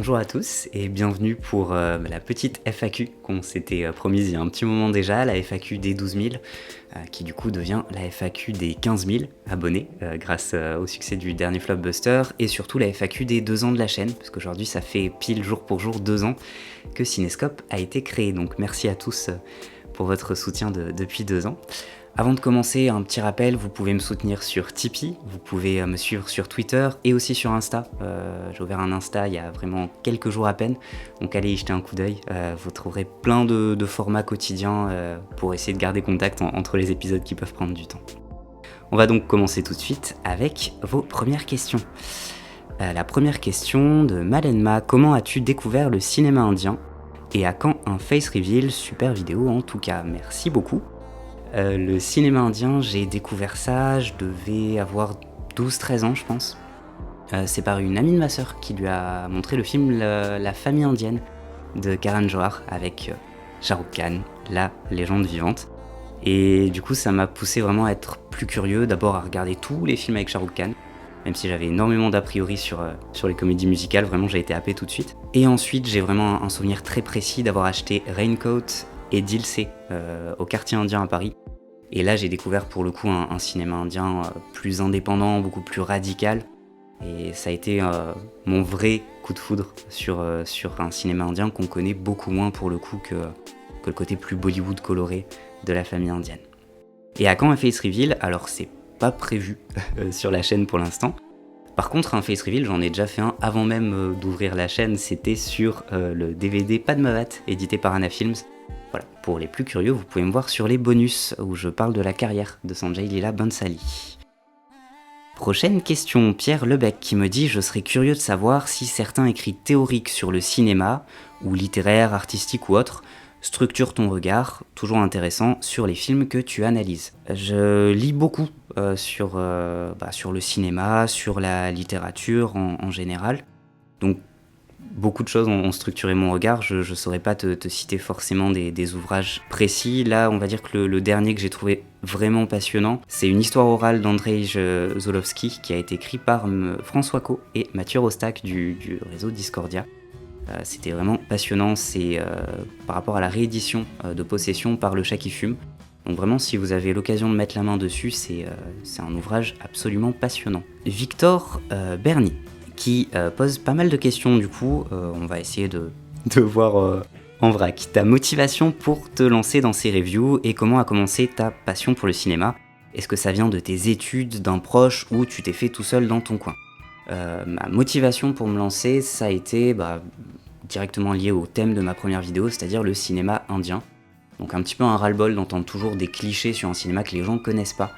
Bonjour à tous et bienvenue pour la petite FAQ qu'on s'était promise il y a un petit moment déjà, la FAQ des 12 000, qui du coup devient la FAQ des 15 000 abonnés grâce au succès du dernier Flopbuster, et surtout la FAQ des 2 ans de la chaîne, parce qu'aujourd'hui ça fait pile jour pour jour 2 ans que Cinescope a été créé, donc merci à tous pour votre soutien depuis 2 ans. Avant de commencer, un petit rappel, vous pouvez me soutenir sur Tipeee, vous pouvez me suivre sur Twitter et aussi sur Insta. J'ai ouvert un Insta il y a vraiment quelques jours à peine, donc allez y jeter un coup d'œil. Vous trouverez plein de formats quotidiens pour essayer de garder contact entre les épisodes qui peuvent prendre du temps. On va donc commencer tout de suite avec vos premières questions. La première question de Malenma: comment as-tu découvert le cinéma indien et à quand un face reveal? Super vidéo en tout cas, merci beaucoup. Le cinéma indien, j'ai découvert ça, je devais avoir 12-13 ans je pense. C'est par une amie de ma sœur qui lui a montré le film La famille indienne de Karan Johar avec Shah Rukh Khan, la légende vivante. Et du coup ça m'a poussé vraiment à être plus curieux, d'abord à regarder tous les films avec Shah Rukh Khan, même si j'avais énormément d'a priori sur les comédies musicales, vraiment j'ai été happé tout de suite. Et ensuite j'ai vraiment un souvenir très précis d'avoir acheté Raincoat et Dilse au quartier indien à Paris. Et là j'ai découvert pour le coup un cinéma indien plus indépendant, beaucoup plus radical. Et ça a été mon vrai coup de foudre sur un cinéma indien qu'on connaît beaucoup moins pour le coup que le côté plus Bollywood coloré de la famille indienne. Et à quand un face reveal? Alors c'est pas prévu sur la chaîne pour l'instant. Par contre un face reveal j'en ai déjà fait un avant même d'ouvrir la chaîne, c'était sur le DVD Padmavat édité par Anna Films. Voilà, pour les plus curieux, vous pouvez me voir sur les bonus où je parle de la carrière de Sanjay Leela Bhansali. Prochaine question, Pierre Lebec qui me dit: je serais curieux de savoir si certains écrits théoriques sur le cinéma, ou littéraire, artistique ou autre, structurent ton regard, toujours intéressant, sur les films que tu analyses. Je lis beaucoup sur le cinéma, sur la littérature en général, donc beaucoup de choses ont structuré mon regard. Je ne saurais pas te citer forcément des ouvrages précis. Là, on va dire que le dernier que j'ai trouvé vraiment passionnant, c'est une histoire orale d'Andrzej Zulawski qui a été écrit par François Co et Mathieu Rostac du réseau Discordia. C'était vraiment passionnant, c'est par rapport à la réédition de Possession par Le Chat qui fume. Donc vraiment, si vous avez l'occasion de mettre la main dessus, c'est un ouvrage absolument passionnant. Victor Berny qui pose pas mal de questions du coup, on va essayer de voir en vrac ta motivation pour te lancer dans ces reviews et comment a commencé ta passion pour le cinéma. Est-ce que ça vient de tes études, d'un proche ou tu t'es fait tout seul dans ton coin? Ma motivation pour me lancer, ça a été directement lié au thème de ma première vidéo, c'est-à-dire le cinéma indien. Donc un petit peu un ras-le-bol d'entendre toujours des clichés sur un cinéma que les gens ne connaissent pas.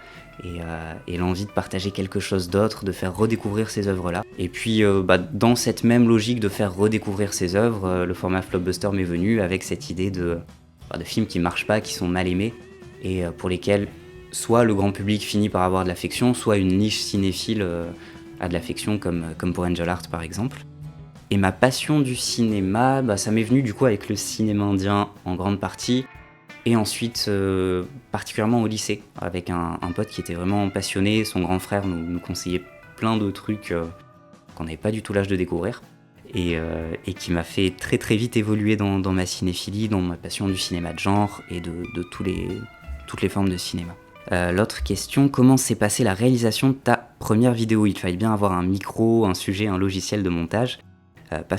Et l'envie de partager quelque chose d'autre, de faire redécouvrir ces œuvres-là. Et puis dans cette même logique de faire redécouvrir ces œuvres, le format Flopbuster m'est venu avec cette idée de films qui marchent pas, qui sont mal aimés, et pour lesquels soit le grand public finit par avoir de l'affection, soit une niche cinéphile a de l'affection, comme pour Angel Heart par exemple. Et ma passion du cinéma, ça m'est venu du coup avec le cinéma indien en grande partie, et ensuite particulièrement au lycée, avec un pote qui était vraiment passionné. Son grand frère nous conseillait plein de trucs qu'on n'avait pas du tout l'âge de découvrir, et qui m'a fait très très vite évoluer dans ma cinéphilie, dans ma passion du cinéma de genre et de toutes les formes de cinéma. L'autre question: comment s'est passée la réalisation de ta première vidéo? Il fallait bien avoir un micro, un sujet, un logiciel de montage. Pas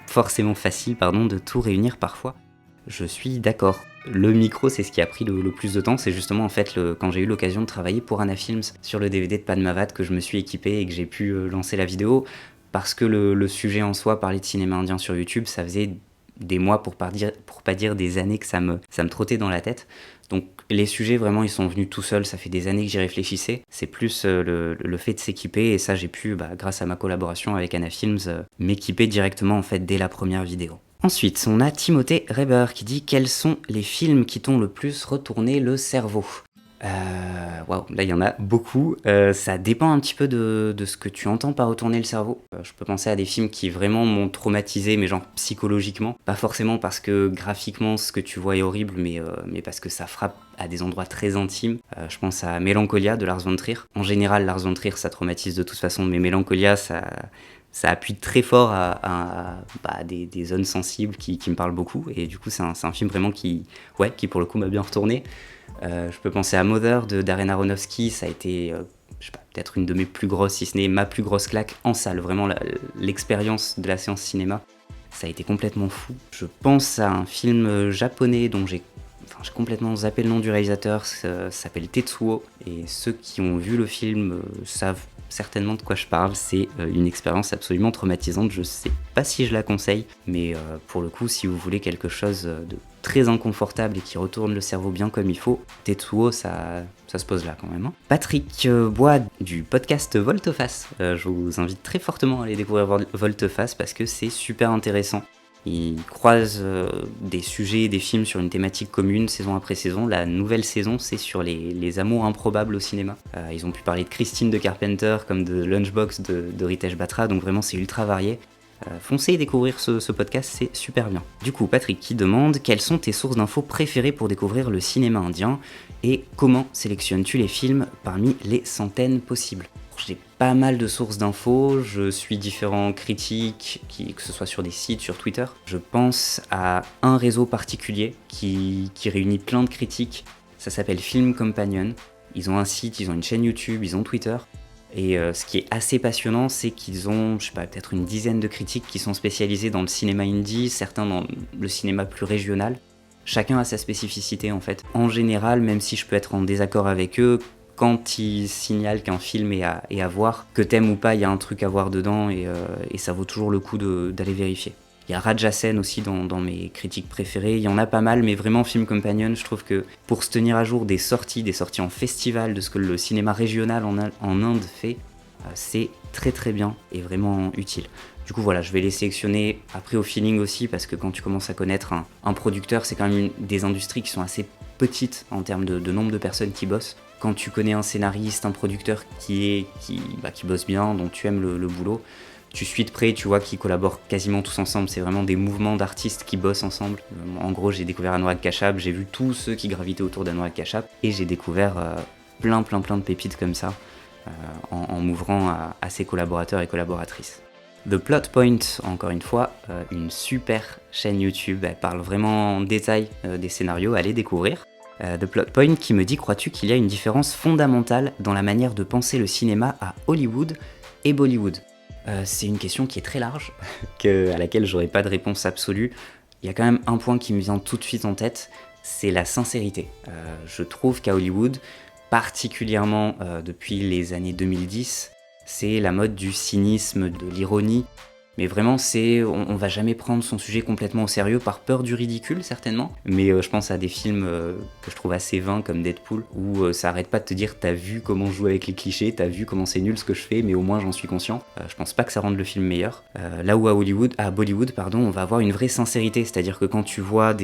forcément facile de tout réunir parfois. Je suis d'accord. Le micro, c'est ce qui a pris le plus de temps. C'est justement en fait quand j'ai eu l'occasion de travailler pour Anna Films sur le DVD de Padmavat que je me suis équipé et que j'ai pu lancer la vidéo, parce que le sujet en soi, parler de cinéma indien sur YouTube, ça faisait des mois, pour pas dire des années, que ça me trottait dans la tête. Donc les sujets vraiment ils sont venus tout seuls, ça fait des années que j'y réfléchissais. C'est plus le fait de s'équiper, et ça j'ai pu, grâce à ma collaboration avec Anna Films, m'équiper directement en fait dès la première vidéo. Ensuite, on a Timothée Reber qui dit: quels sont les films qui t'ont le plus retourné le cerveau? Waouh, là il y en a beaucoup. Ça dépend un petit peu de ce que tu entends par retourner le cerveau. Je peux penser à des films qui vraiment m'ont traumatisé, mais genre psychologiquement. Pas forcément parce que graphiquement ce que tu vois est horrible, mais parce que ça frappe à des endroits très intimes. Je pense à Mélancolia de Lars von Trier. En général, Lars von Trier ça traumatise de toute façon, mais Mélancolia ça appuie très fort à des zones sensibles qui me parlent beaucoup. Et du coup, c'est un film vraiment qui pour le coup m'a bien retourné. Je peux penser à Mother de Darren Aronofsky, ça a été je sais pas, peut-être une de mes plus grosses, si ce n'est ma plus grosse claque en salle. Vraiment l'expérience de la séance cinéma, ça a été complètement fou. Je pense à un film japonais dont j'ai complètement zappé le nom du réalisateur, ça s'appelle Tetsuo, et ceux qui ont vu le film savent certainement de quoi je parle. C'est une expérience absolument traumatisante, je sais pas si je la conseille, mais pour le coup, si vous voulez quelque chose de très inconfortable et qui retourne le cerveau bien comme il faut, Tetsuo, ça se pose là quand même. Patrick Bois du podcast Volteface, je vous invite très fortement à aller découvrir Volteface parce que c'est super intéressant. Ils croisent des sujets, des films sur une thématique commune saison après saison. La nouvelle saison, c'est sur les amours improbables au cinéma. Ils ont pu parler de Christine de Carpenter comme de Lunchbox de Ritesh Batra, donc vraiment c'est ultra varié. Foncez découvrir ce podcast, c'est super bien. Du coup, Patrick qui demande quelles sont tes sources d'infos préférées pour découvrir le cinéma indien et comment sélectionnes-tu les films parmi les centaines possibles? J'ai pas mal de sources d'infos, je suis différents critiques, que ce soit sur des sites, sur Twitter. Je pense à un réseau particulier qui réunit plein de critiques, ça s'appelle Film Companion. Ils ont un site, ils ont une chaîne YouTube, ils ont Twitter. Et ce qui est assez passionnant, c'est qu'ils ont, je sais pas, peut-être une dizaine de critiques qui sont spécialisés dans le cinéma indie, certains dans le cinéma plus régional. Chacun a sa spécificité en fait. En général, même si je peux être en désaccord avec eux, quand ils signalent qu'un film est à voir, que t'aimes ou pas, il y a un truc à voir dedans et ça vaut toujours le coup d'aller vérifier. Il y a Raja Sen aussi dans mes critiques préférées, il y en a pas mal, mais vraiment Film Companion, je trouve que pour se tenir à jour des sorties en festival, de ce que le cinéma régional en Inde fait, c'est très très bien et vraiment utile. Du coup voilà, je vais les sélectionner après au feeling aussi, parce que quand tu commences à connaître un producteur, c'est quand même des industries qui sont assez petites en termes de nombre de personnes qui bossent. Quand tu connais un scénariste, un producteur qui bosse bien, dont tu aimes le boulot, tu suis de près, tu vois qu'ils collaborent quasiment tous ensemble, c'est vraiment des mouvements d'artistes qui bossent ensemble. En gros, j'ai découvert Anurag Kashyap, j'ai vu tous ceux qui gravitaient autour d'Anurag Kashyap, et j'ai découvert plein de pépites comme ça, en m'ouvrant à ses collaborateurs et collaboratrices. The Plot Point, encore une fois, une super chaîne YouTube, elle parle vraiment en détail des scénarios, allez découvrir. The Plot Point qui me dit: crois-tu qu'il y a une différence fondamentale dans la manière de penser le cinéma à Hollywood et Bollywood? C'est une question qui est très large, à laquelle j'aurais pas de réponse absolue. Il y a quand même un point qui me vient tout de suite en tête, c'est la sincérité. Je trouve qu'à Hollywood, particulièrement depuis les années 2010, c'est la mode du cynisme, de l'ironie. Mais vraiment, on va jamais prendre son sujet complètement au sérieux par peur du ridicule, certainement. Mais je pense à des films que je trouve assez vains comme Deadpool, où ça arrête pas de te dire: t'as vu comment je joue avec les clichés, t'as vu comment c'est nul ce que je fais, mais au moins j'en suis conscient. Je pense pas que ça rende le film meilleur. Là où à Bollywood, on va avoir une vraie sincérité, c'est-à-dire que quand tu vois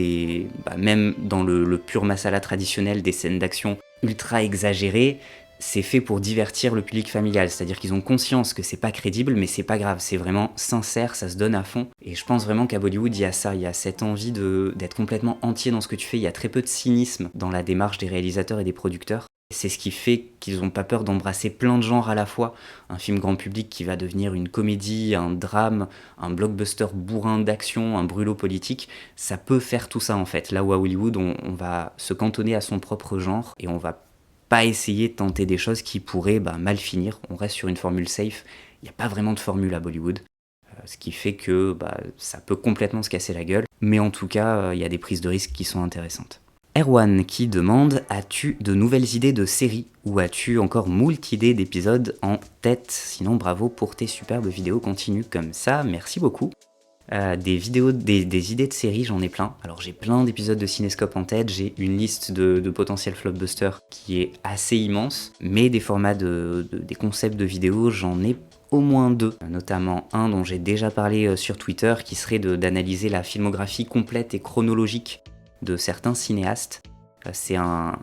même dans le pur masala traditionnel, des scènes d'action ultra exagérées, c'est fait pour divertir le public familial, c'est-à-dire qu'ils ont conscience que c'est pas crédible, mais c'est pas grave, c'est vraiment sincère, ça se donne à fond. Et je pense vraiment qu'à Bollywood, il y a ça, il y a cette envie d'être complètement entier dans ce que tu fais, il y a très peu de cynisme dans la démarche des réalisateurs et des producteurs. C'est ce qui fait qu'ils n'ont pas peur d'embrasser plein de genres à la fois. Un film grand public qui va devenir une comédie, un drame, un blockbuster bourrin d'action, un brûlot politique, ça peut faire tout ça en fait. Là où à Hollywood, on va se cantonner à son propre genre et on va pas essayer de tenter des choses qui pourraient mal finir. On reste sur une formule safe. Il n'y a pas vraiment de formule à Bollywood. Ce qui fait que ça peut complètement se casser la gueule. Mais en tout cas, il y a des prises de risques qui sont intéressantes. Erwan qui demande: as-tu de nouvelles idées de séries ou as-tu encore moult idées d'épisodes en tête? Sinon, bravo pour tes superbes vidéos, continue comme ça, merci beaucoup. Des idées de séries, j'en ai plein. Alors j'ai plein d'épisodes de Cinescope en tête, j'ai une liste de potentiels flockbusters qui est assez immense, mais des formats des concepts de vidéos, j'en ai au moins 2, notamment un dont j'ai déjà parlé sur Twitter, qui serait d'analyser la filmographie complète et chronologique de certains cinéastes. C'est un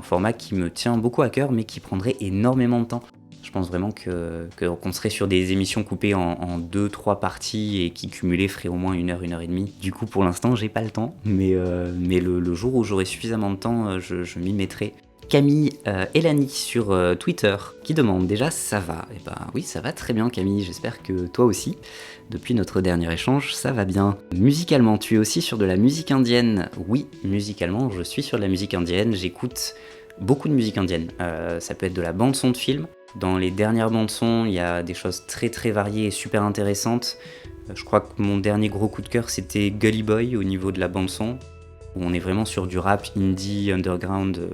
format qui me tient beaucoup à cœur, mais qui prendrait énormément de temps. Je pense vraiment qu'on serait sur des émissions coupées en 2-3 parties et qui cumulées feraient au moins 1 heure, 1 heure et demie. Du coup, pour l'instant, j'ai pas le temps, mais le jour où j'aurai suffisamment de temps, je m'y mettrai. Camille Elani sur Twitter qui demande déjà ça va. Eh ben oui, ça va très bien Camille, j'espère que toi aussi. Depuis notre dernier échange, ça va bien. Musicalement, tu es aussi sur de la musique indienne? Oui, musicalement, je suis sur de la musique indienne, j'écoute beaucoup de musique indienne. Ça peut être de la bande son de film. Dans les dernières bandes son, il y a des choses très très variées et super intéressantes. Je crois que mon dernier gros coup de cœur c'était Gully Boy au niveau de la bande son, où on est vraiment sur du rap indie, underground,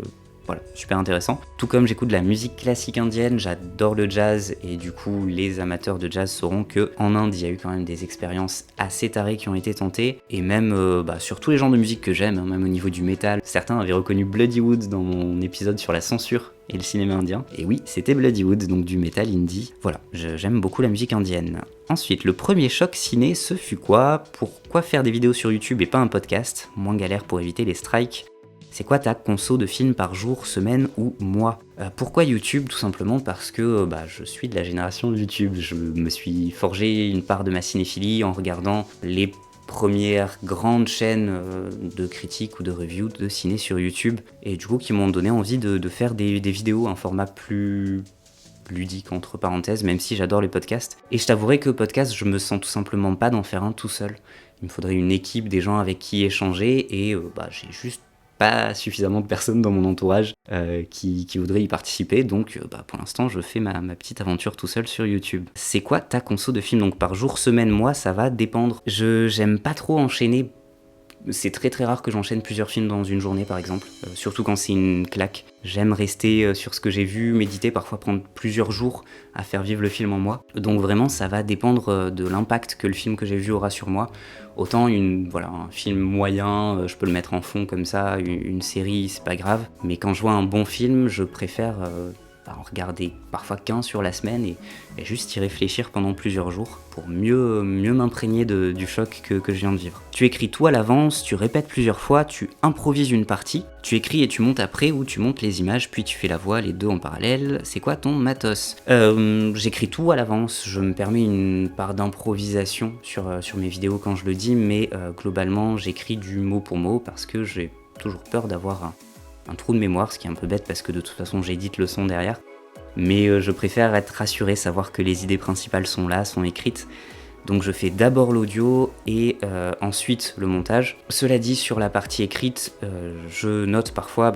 voilà, super intéressant. Tout comme j'écoute de la musique classique indienne, j'adore le jazz et du coup les amateurs de jazz sauront que en Inde il y a eu quand même des expériences assez tarées qui ont été tentées et même sur tous les genres de musique que j'aime, hein, même au niveau du métal. Certains avaient reconnu Bloodywood dans mon épisode sur la censure et le cinéma indien. Et oui, c'était Bloodywood, donc du métal indie. Voilà, j'aime beaucoup la musique indienne. Ensuite, le premier choc ciné, ce fut quoi? Pourquoi faire des vidéos sur YouTube et pas un podcast? Moins galère pour éviter les strikes. C'est quoi ta conso de films par jour, semaine ou mois? Pourquoi YouTube? Tout simplement parce que je suis de la génération de YouTube. Je me suis forgé une part de ma cinéphilie en regardant les premières grandes chaînes de critiques ou de reviews de ciné sur YouTube et du coup qui m'ont donné envie de faire des vidéos, un format plus ludique entre parenthèses, même si j'adore les podcasts. Et je t'avouerai que podcast, je me sens tout simplement pas d'en faire un tout seul. Il me faudrait une équipe, des gens avec qui échanger et j'ai juste pas suffisamment de personnes dans mon entourage qui voudraient y participer, donc pour l'instant je fais ma petite aventure tout seul sur YouTube. C'est quoi ta conso de films? Donc par jour, semaine, mois, ça va dépendre. J'aime pas trop enchaîner. C'est très très rare que j'enchaîne plusieurs films dans une journée par exemple, surtout quand c'est une claque. J'aime rester sur ce que j'ai vu, méditer, parfois prendre plusieurs jours à faire vivre le film en moi. Donc vraiment ça va dépendre de l'impact que le film que j'ai vu aura sur moi. Autant un film moyen, je peux le mettre en fond comme ça, une série c'est pas grave. Mais quand je vois un bon film, je préfère en regarder parfois qu'un sur la semaine et juste y réfléchir pendant plusieurs jours pour mieux m'imprégner du choc que je viens de vivre. Tu écris tout à l'avance, tu répètes plusieurs fois, tu improvises une partie, tu écris et tu montes après ou tu montes les images puis tu fais la voix, les deux en parallèle. C'est quoi ton matos? J'écris tout à l'avance, je me permets une part d'improvisation sur mes vidéos quand je le dis, mais globalement j'écris du mot pour mot parce que j'ai toujours peur d'avoir un trou de mémoire, ce qui est un peu bête parce que de toute façon j'édite le son derrière. Mais je préfère être rassuré, savoir que les idées principales sont là, sont écrites. Donc je fais d'abord l'audio et ensuite le montage. Cela dit, sur la partie écrite, je note parfois,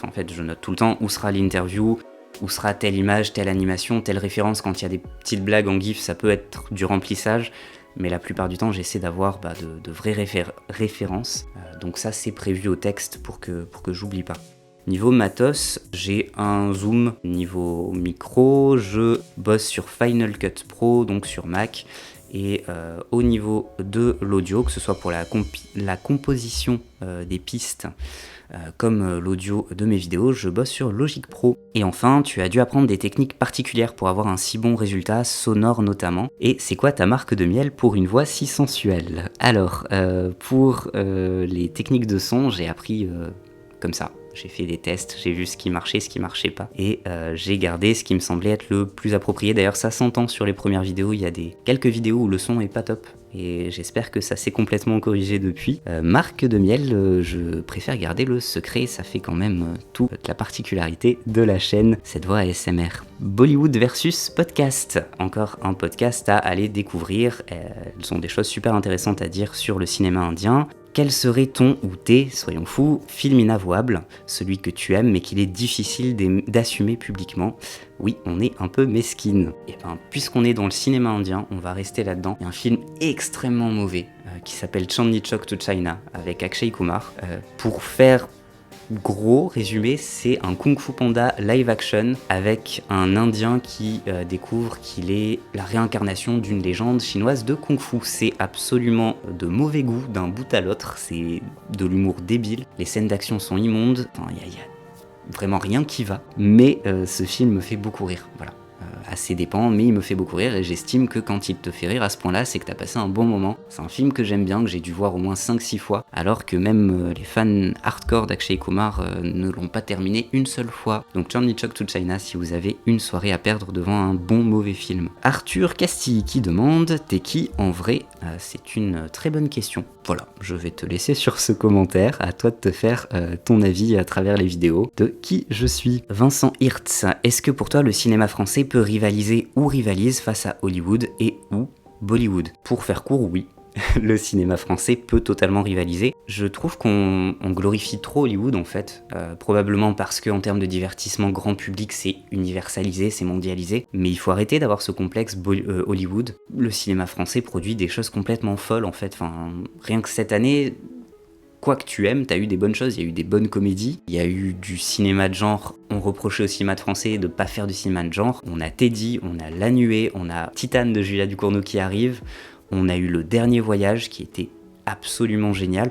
je note tout le temps où sera l'interview, où sera telle image, telle animation, telle référence. Quand il y a des petites blagues en gif, ça peut être du remplissage. Mais la plupart du temps, j'essaie d'avoir de vraies références. Donc ça, c'est prévu au texte pour que j'oublie pas. Niveau matos, j'ai un zoom. Niveau micro, je bosse sur Final Cut Pro, donc sur Mac. Et au niveau de l'audio, que ce soit pour la composition des pistes, comme l'audio de mes vidéos, je bosse sur Logic Pro. Et enfin, tu as dû apprendre des techniques particulières pour avoir un si bon résultat, sonore notamment. Et c'est quoi ta marque de miel pour une voix si sensuelle? Alors, pour les techniques de son, j'ai appris comme ça. J'ai fait des tests, j'ai vu ce qui marchait, ce qui marchait pas, et j'ai gardé ce qui me semblait être le plus approprié. D'ailleurs, ça s'entend sur les premières vidéos, il y a quelques vidéos où le son est pas top, et j'espère que ça s'est complètement corrigé depuis. Marque de miel, je préfère garder le secret, ça fait quand même toute la particularité de la chaîne, cette voix ASMR. Bollywood versus podcast, encore un podcast à aller découvrir, elles ont des choses super intéressantes à dire sur le cinéma indien. Quel serait ton ou tes, soyons fous, film inavouable, celui que tu aimes mais qu'il est difficile d'assumer publiquement? Oui, on est un peu mesquine. Et puisqu'on est dans le cinéma indien, on va rester là-dedans. Il y a un film extrêmement mauvais qui s'appelle Chandni Chowk to China avec Akshay Kumar. Pour faire gros résumé, c'est un Kung Fu Panda live action avec un Indien qui découvre qu'il est la réincarnation d'une légende chinoise de Kung Fu. C'est absolument de mauvais goût d'un bout à l'autre, c'est de l'humour débile, les scènes d'action sont immondes, il y a vraiment rien qui va, mais ce film me fait beaucoup rire, voilà. à ses dépens, mais il me fait beaucoup rire et j'estime que quand il te fait rire à ce point-là, c'est que t'as passé un bon moment. C'est un film que j'aime bien, que j'ai dû voir au moins 5-6 fois, alors que même les fans hardcore d'Akshay Kumar ne l'ont pas terminé une seule fois. Donc Journey to China si vous avez une soirée à perdre devant un bon mauvais film. Arthur Castille qui demande « T'es qui en vrai ?» C'est une très bonne question. Voilà, je vais te laisser sur ce commentaire, à toi de te faire ton avis à travers les vidéos de qui je suis. Vincent Hirtz, est-ce que pour toi le cinéma français peut rivaliser ou rivalise face à Hollywood et ou Bollywood? Pour faire court, oui. Le cinéma français peut totalement rivaliser. Je trouve qu'on glorifie trop Hollywood en fait, probablement parce qu'en termes de divertissement grand public c'est universalisé, c'est mondialisé, mais il faut arrêter d'avoir ce complexe Hollywood. Le cinéma français produit des choses complètement folles en fait, enfin, rien que cette année, quoi que tu aimes, t'as eu des bonnes choses, il y a eu des bonnes comédies, il y a eu du cinéma de genre, on reprochait au cinéma de français de pas faire du cinéma de genre, on a Teddy, on a La Nuée, on a Titane de Julia Ducournau qui arrive, on a eu Le Dernier Voyage qui était absolument génial.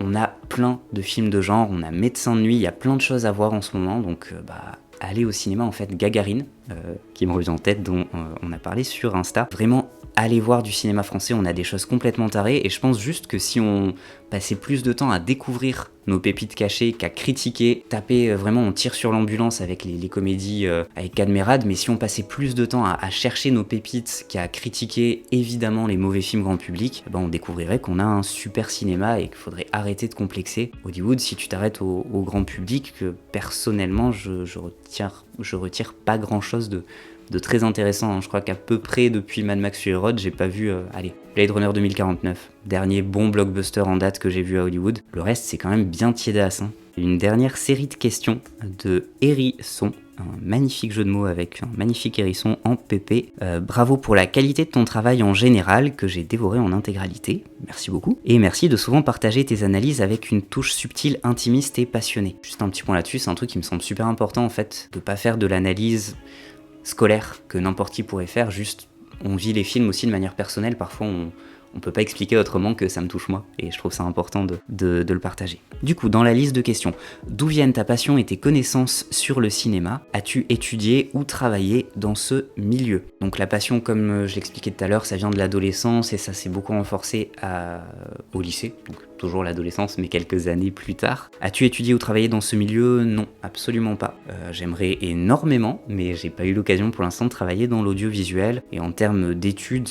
On a plein de films de genre, on a Médecin de nuit, il y a plein de choses à voir en ce moment. Donc allez au cinéma en fait. Gagarine, qui me revient en tête, dont on a parlé sur Insta. Vraiment, allez voir du cinéma français, on a des choses complètement tarées. Et je pense juste que si on passait plus de temps à découvrir nos pépites cachées qu'à critiquer, taper, vraiment on tire sur l'ambulance avec les comédies avec Cadmerade, mais si on passait plus de temps à chercher nos pépites qu'à critiquer évidemment les mauvais films grand public, on découvrirait qu'on a un super cinéma et qu'il faudrait arrêter de complexer Hollywood. Si tu t'arrêtes au grand public, que personnellement je retire pas grand chose de très intéressant, hein. Je crois qu'à peu près depuis Mad Max Fury Road, j'ai pas vu, Blade Runner 2049, dernier bon blockbuster en date que j'ai vu à Hollywood. Le reste, c'est quand même bien tiédasse, hein. Une dernière série de questions de Hérisson, un magnifique jeu de mots avec un magnifique hérisson en PP. Bravo pour la qualité de ton travail en général, que j'ai dévoré en intégralité. Merci beaucoup. Et merci de souvent partager tes analyses avec une touche subtile, intimiste et passionnée. Juste un petit point là-dessus, c'est un truc qui me semble super important en fait, de pas faire de l'analyse scolaire que n'importe qui pourrait faire, juste on vit les films aussi de manière personnelle, parfois on peut pas expliquer autrement que ça me touche moi, et je trouve ça important de le partager. Du coup, dans la liste de questions, d'où viennent ta passion et tes connaissances sur le cinéma? As-tu étudié ou travaillé dans ce milieu? Donc la passion, comme je l'expliquais tout à l'heure, ça vient de l'adolescence et ça s'est beaucoup renforcé au lycée, donc toujours l'adolescence, mais quelques années plus tard. As-tu étudié ou travaillé dans ce milieu? Non, absolument pas. J'aimerais énormément, mais j'ai pas eu l'occasion pour l'instant de travailler dans l'audiovisuel. Et en termes d'études,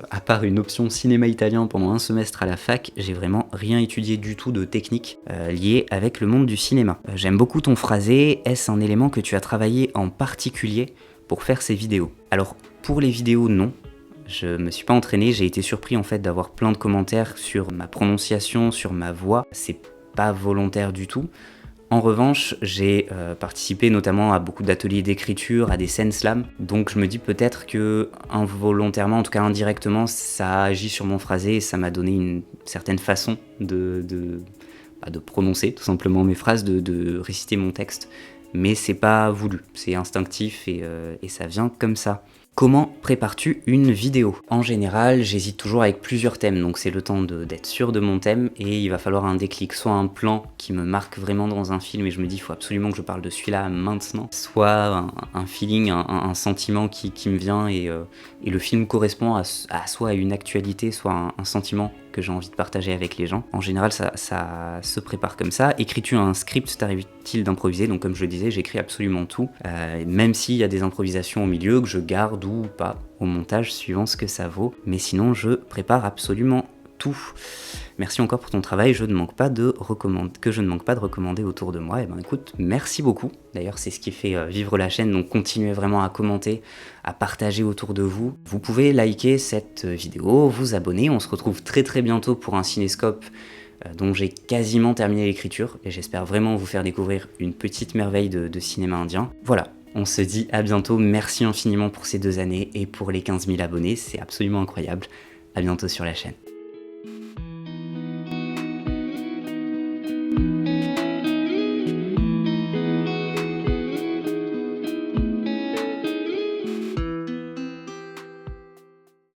à part une option cinéma italien pendant un semestre à la fac, j'ai vraiment rien étudié du tout de technique lié avec le monde du cinéma. J'aime beaucoup ton phrasé. Est-ce un élément que tu as travaillé en particulier pour faire ces vidéos? Alors, pour les vidéos, non. Je me suis pas entraîné, j'ai été surpris en fait d'avoir plein de commentaires sur ma prononciation, sur ma voix. C'est pas volontaire du tout. En revanche, j'ai participé notamment à beaucoup d'ateliers d'écriture, à des scènes slam, donc je me dis peut-être que involontairement, en tout cas indirectement, ça a agi sur mon phrasé et ça m'a donné une certaine façon de prononcer tout simplement mes phrases, de réciter mon texte. Mais c'est pas voulu, c'est instinctif et ça vient comme ça. Comment prépares-tu une vidéo? En général, j'hésite toujours avec plusieurs thèmes, donc c'est le temps d'être sûr de mon thème et il va falloir un déclic, soit un plan qui me marque vraiment dans un film et je me dis il faut absolument que je parle de celui-là maintenant, soit un feeling, un sentiment qui me vient et le film correspond à soit à une actualité, soit un sentiment que j'ai envie de partager avec les gens. En général, ça se prépare comme ça. Écris-tu un script? T'arrive-t-il d'improviser? Donc comme je le disais, j'écris absolument tout, même s'il y a des improvisations au milieu que je garde ou pas au montage, suivant ce que ça vaut. Mais sinon, je prépare absolument tout. Merci encore pour ton travail, que je ne manque pas de recommander autour de moi. Et ben écoute, merci beaucoup. D'ailleurs, c'est ce qui fait vivre la chaîne, donc continuez vraiment à commenter, à partager autour de vous. Vous pouvez liker cette vidéo, vous abonner. On se retrouve très très bientôt pour un Cinéscope dont j'ai quasiment terminé l'écriture et j'espère vraiment vous faire découvrir une petite merveille de cinéma indien. Voilà. On se dit à bientôt, merci infiniment pour ces 2 années et pour les 15 000 abonnés, c'est absolument incroyable. À bientôt sur la chaîne.